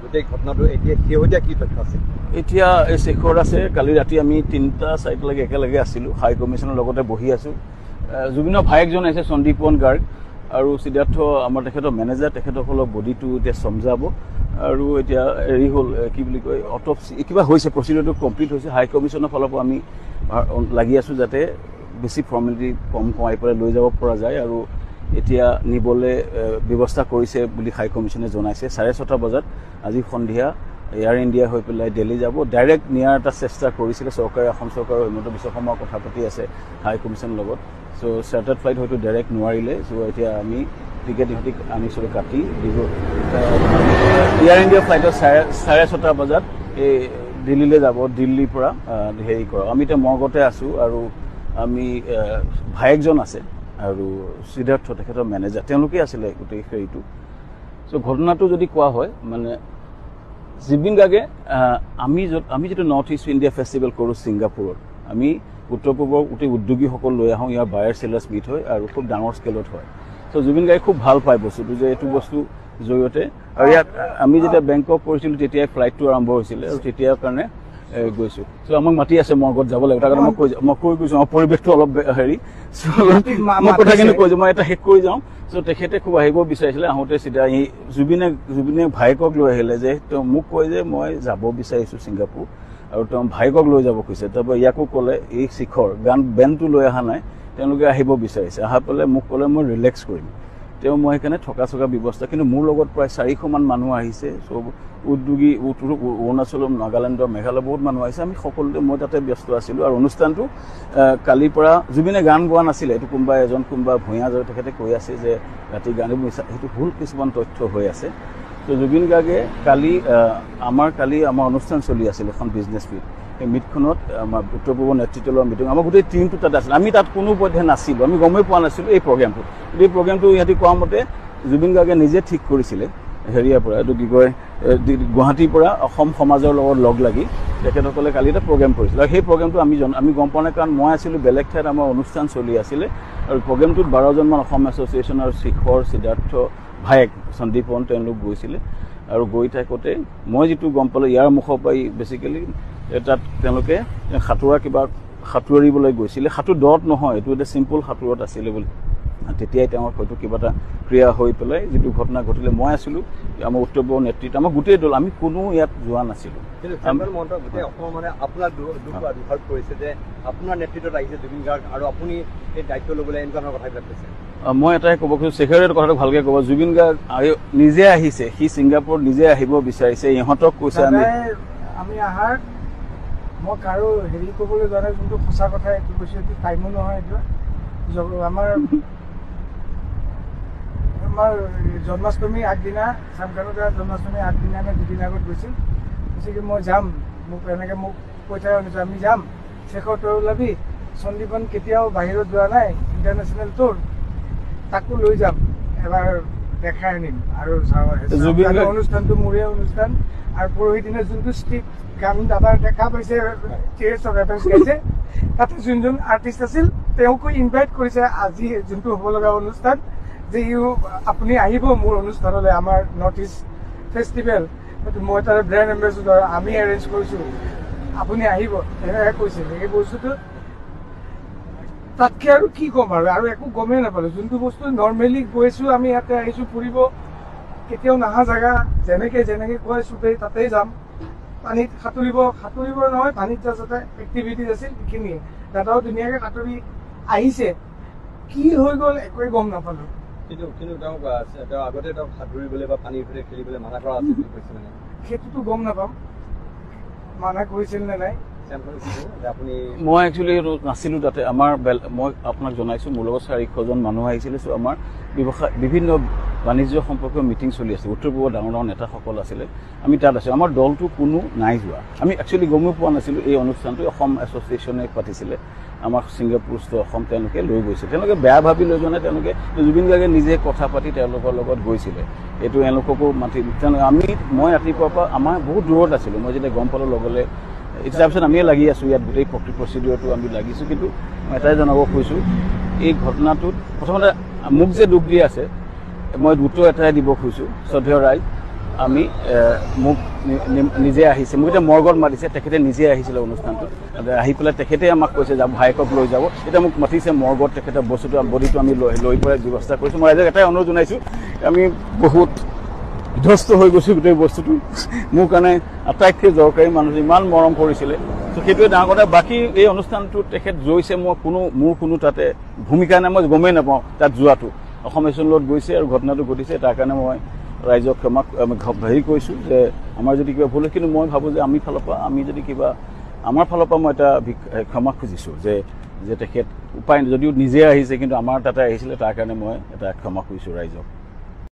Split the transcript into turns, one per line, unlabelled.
গোটেই ঘটনাটো এতিয়া শেহতীয়া কি তথ্য আছে?
এতিয়া এই শেষৰ আছে কালি ৰাতি আমি 3টা-4টালৈকে একেলগে আছিলোঁ, হাই কমিশ্যনৰ লগতে বহি আছোঁ। জুবিনৰ ভায়েকজন আহিছে সন্দীপন গাৰ্গ আৰু সিদ্ধাৰ্থ আমাৰ তেখেতৰ মেনেজাৰ, তেখেতসকলক বডিটো এতিয়া সমজাব আৰু এতিয়া হেৰি হ'ল কি বুলি কয় অটপচি কিবা হৈছে, প্ৰচিডিউৰটো কমপ্লিট হৈছে। হাই কমিশ্যনৰ ফালৰ পৰা আমি লাগি আছোঁ যাতে বেছি ফৰ্মেলিটি কম কমাই পেলাই লৈ যাব পৰা যায় আৰু এতিয়া নিবলৈ ব্যৱস্থা কৰিছে বুলি হাই কমিশ্যনে জনাইছে। 6:30 বজাত আজি সন্ধিয়া এয়াৰ ইণ্ডিয়া হৈ পেলাই দিল্লী যাব। ডাইৰেক্ট নিয়াৰ এটা চেষ্টা কৰিছিলে চৰকাৰে, অসম চৰকাৰৰ হিমন্ত বিশ্ব শৰ্মাৰ কথা পাতি আছে হাই কমিশ্যনৰ লগত। চ' চাৰ্টাৰ্ড ফ্লাইট হয়তো ডাইৰেক্ট নোৱাৰিলে। চ' এতিয়া আমি টিকেট ইহঁতি আনিছিলোঁ কাটি দিব। এয়াৰ ইণ্ডিয়া ফ্লাইটত 6:30 বজাত এই দিল্লীলৈ যাব, দিল্লীৰ পৰা হেৰি কৰক। আমি এতিয়া মৰ্গতে আছোঁ আৰু আমি ভায়েকজন আছে আৰু সিদ্ধাৰ্থ তেখেতৰ মেনেজাৰ, তেওঁলোকেই আছিলে গোটেই হেৰিটো। চ' ঘটনাটো যদি কোৱা হয় মানে জুবিন গাৰ্গে আমি যিটো নৰ্থ ইষ্ট ইণ্ডিয়া ফেষ্টিভেল কৰোঁ ছিংগাপুৰত, আমি উত্তৰ পূৰ্বৰ গোটেই উদ্যোগীসকল লৈ আহোঁ, ইয়াৰ বায়াৰ চেলাৰ্ছ মিট হয় আৰু খুব ডাঙৰ স্কেলত হয়। চ' জুবিন গাৰ্গে খুব ভাল পায় বস্তুটো যে এইটো বস্তু জৰিয়তে। আৰু ইয়াত আমি যেতিয়া বেংকক কৰিছিলোঁ তেতিয়াই ফ্লাইটটো আৰম্ভ হৈছিলে আৰু তেতিয়াৰ কাৰণে গৈছোঁ। চ' আমাক মাতি আছে মৰ্গত যাব লাগিব, তাৰ কাৰণে মই কৈ গৈছোঁ আমাৰ পৰিৱেশটো অলপ হেৰি। মই কথাখিনি কৈছোঁ মই এটা শেষ কৰি যাওঁ। চ' তেখেতে খুব আহিব বিচাৰিছিলে, আহোঁতে চিধা জুবিনে ভায়েকক লৈ আহিলে যে তেওঁ মোক কয় যে মই যাব বিচাৰিছোঁ ছিংগাপুৰ আৰু তেওঁ ভায়েকক লৈ যাব খুজিছে। তাৰপৰা ইয়াকো ক'লে এই শিখৰ বেণ্ডটো লৈ অহা নাই, তেওঁলোকে আহিব বিচাৰিছে। আহি পেলাই মোক ক'লে মই ৰিলেক্স কৰিম, তেওঁ মই সেইকাৰণে থকা চকা ব্যৱস্থা। কিন্তু মোৰ লগত প্ৰায় 400মান মানুহ আহিছে, চব উদ্যোগী অৰুণাচলৰ, নাগালেণ্ডৰ, মেঘালয় বহুত মানুহ আহিছে। আমি সকলোতে মই তাতে ব্যস্ত আছিলোঁ আৰু অনুষ্ঠানটো কালিৰ পৰা জুবিনে গান গোৱা নাছিলে, এইটো কোনোবা ভূঞা তেখেতে কৈ আছে যে ৰাতি গান মিছা, সেইটো ভুল কিছুমান তথ্য হৈ আছে। তো জুবিন গাৰ্গে কালি আমাৰ অনুষ্ঠান চলি আছিল এখন বিজনেছ মিট। সেই মিটখনত আমাৰ উত্তৰ পূৰ্বৰ নেতৃত্ব লোৱা মিটিং, আমাৰ গোটেই টিমটো তাতে আছিল। আমি তাত কোনো পধ্যে নাছিলোঁ, আমি গমেই পোৱা নাছিলোঁ এই প্ৰগ্ৰেমটো। এই প্ৰগ্ৰেমটো ইহঁতি কোৱা মতে জুবিন গাৰ্গে নিজে ঠিক কৰিছিলে হেৰিয়াৰ পৰা, এইটো কি কয় গুৱাহাটীৰ পৰা অসম সমাজৰ লগত লগ লাগি তেখেতসকলে কালি এটা প্ৰগ্ৰেম কৰিছিলে। আৰু সেই প্ৰগ্ৰেমটো আমি গম পোৱা নাই, কাৰণ মই আছিলোঁ বেলেগ ঠাইত, আমাৰ অনুষ্ঠান চলি আছিলে আৰু প্ৰগ্ৰেমটোত 12জনমান অসম এছ'চিয়েশ্যন আৰু শিখৰ, সিদ্ধাৰ্থ, ভায়েক সন্দীপন তেওঁলোক গৈছিলে। আৰু গৈ থাকোঁতে মই যিটো গম পালোঁ ইয়াৰ মুখৰ পৰাই বেছিকেলি তাত তেওঁলোকে সাঁতুৰিবলৈ গৈছিলে। সাঁতোৰ দত নহয়, এইটো এটা চিম্পুল সাঁতোৰত আছিলে বুলি। তেতিয়াই তেওঁৰ হয়তো কিবা এটা ক্ৰিয়া হৈ পেলাই যিটো ঘটনা ঘটিলে। মই আছিলোঁ আমাৰ উত্তৰ পূবৰ নেতৃত্ব, আমাৰ গোটেই দল, আমি কোনো ইয়াত যোৱা নাছিলোঁ।
কিন্তু গোটেই অসমৰ মানে আপোনাক দোষাৰোপ কৰিছে যে আপোনাৰ নেতৃত্বত আহিছে জুবিন গাৰ্গ আৰু আপুনি এই দায়িত্ব ল'বলৈ এনেকুৱা ধৰণৰ কথাবিলাক কৈছে।
মই এটাই ক'ব খুজিছোঁ, শেখৰে কথাটো ভালকৈ ক'ব। জুবিন গাৰ্গ নিজে আহিছে, সি ছিংগাপুৰত নিজে আহিব বিচাৰিছে, ইহঁতক কৈছে
আমি আহাৰ মই কাৰো হেৰি ক'বলৈ যোৱা নাই, যোনটো সঁচা কথা এইটো কৈছোঁ, এইটো টাইমো নহয়। এইটো আমাৰ জন্মাষ্টমী আগদিনা, চামখানত জন্মাষ্টমী আগদিনা আমি 2 দিন আগত গৈছিল। কৈছে মই যাম, মোক এনেকৈ কৈ থকা শুনিছোঁ, আমি যাম, শেষৰ তই ওলাবি, সন্দীপন কেতিয়াও বাহিৰত যোৱা নাই ইণ্টাৰনেশ্যনেল টুৰ, তাকো লৈ যাম, এবাৰ দেখাই আনিম। আৰু অনুষ্ঠানটো মোৰে অনুষ্ঠান। আৰু পৰহি দিনা যোনটো ষ্ট্ৰীট গান দাদাৰ দেখা পাইছে, টিয়াৰ্ছ অফ হেভেন্স গাইছে, তাতে যোনজন আৰ্টিষ্ট আছিল তেওঁকো ইনভাইট কৰিছে আজি যোনটো হ'ব লগা অনুষ্ঠান, যে আপুনি আহিব মোৰ অনুষ্ঠানলৈ, আমাৰ নৰ্থ ইষ্ট ফেষ্টিভেল, মই তাৰ ব্ৰেণ্ড এম্বেচেডৰ, আমি এৰেঞ্জ কৰিছোঁ, আপুনি আহিব, এনেকৈ কৈছিল। সেই বস্তুটো তাতকৈ আৰু কি ক'ম আৰু একো গমেই নাপালোঁ। যোনটো বস্তু নৰ্মেলি গৈছোঁ, আমি ইয়াতে আহিছোঁ ফুৰিব, কেতিয়াও নাহা জেগা, যেনেকৈ কয় চবেই তাতেই যাম। পানীত সাঁতুৰিব নহয়, পানীত যাতে এক্টিভিটিজ আছিল সেইখিনিয়ে। দাদাও ধুনীয়াকৈ সাঁতুৰি আহিছে, কি হৈ গ'ল একোৱেই গম নাপালোঁ।
কিন্তু তেওঁ আগতে সাঁতুৰিবলৈ বা পানীৰ ভিতৰত খেলিবলৈ মানা কৰা আছিল বুলি কৈছে মানে।
সেইটোতো গম নাপাম মানা কৰিছিল নে নাই।
মই একচুৱেলি নাছিলোঁ তাতে। মই আপোনাক জনাইছোঁ মোৰ লগত 400জন মানুহ আহিছিলে। চ' আমাৰ বিভিন্ন বাণিজ্য সম্পৰ্কীয় মিটিং চলি আছিল, উত্তৰ পূবৰ ডাঙৰ নেতাসকল আছিলে, আমি তাত আছিলোঁ। আমাৰ দলটো কোনো নাই যোৱা, আমি একচুৱেলি গমেই পোৱা নাছিলোঁ এই অনুষ্ঠানটো অসম এছ'চিয়েশ্যনে পাতিছিলে, আমাৰ ছিংগাপুৰস্থ অসম তেওঁলোকে লৈ গৈছিল। তেওঁলোকে বেয়া ভাবি লৈ যোৱা নাই, তেওঁলোকে জুবিন গাৰ্গে নিজে কথা পাতি তেওঁলোকৰ লগত গৈছিলে। এইটো এওঁলোককো মাতি, মই ৰাতিপুৱাৰ পৰা আমাৰ বহুত দূৰত আছিলোঁ, মই যেতিয়া গম পালোঁ লগলে এতিয়া তাৰপিছত আমিয়ে লাগি আছোঁ ইয়াত, গোটেই প্ৰচিডিউৰটো আমি লাগিছোঁ। কিন্তু মই এটাই জনাব খুজিছোঁ, এই ঘটনাটোত প্ৰথমতে মোক যে দুখ দি আছে, মই উত্তৰ এটাই দিব খুজিছোঁ, শ্ৰদ্ধেয় ৰাইজ, আমি মোক নিজে আহিছে, মোক এতিয়া মৰ্গত মাতিছে, তেখেতে নিজে আহিছিলে অনুষ্ঠানটোত, আহি পেলাই তেখেতে আমাক কৈছে যে ভায়েকক লৈ যাব, এতিয়া মোক মাতিছে মৰ্গত, তেখেতে বস্তুটো বডিটো আমি লৈ পেলাই ব্যৱস্থা কৰিছোঁ। মই ৰাইজক এটাই অনুৰোধ জনাইছোঁ, আমি বহুত বিধ্বস্ত হৈ গৈছোঁ গোটেই বস্তুটো, মোৰ কাৰণে আটাইতকৈ দৰকাৰী মানুহজন ইমান মৰম কৰিছিলে, ত' সেইটোৱে ডাঙৰ কথা। বাকী এই অনুষ্ঠানটোত তেখেত গৈছে, মোৰ কোনো তাতে ভূমিকা নাই, মই গমেই নাপাওঁ তাত যোৱাটো। অসম এছ'চিয়েশ্যনৰ লগত গৈছে আৰু ঘটনাটো ঘটিছে, তাৰ কাৰণে মই ৰাইজক হেৰি কৰিছোঁ যে আমাৰ যদি কিবা ভুল হয়, কিন্তু মই ভাবোঁ যে আমি যদি কিবা আমাৰ ফালৰ পৰা মই এটা ক্ষমা খুজিছোঁ যে তেখেত উপায় যদিও নিজে আহিছে, কিন্তু আমাৰ তাতে আহিছিলে, তাৰ কাৰণে মই এটা ক্ষমা খুজিছোঁ ৰাইজক।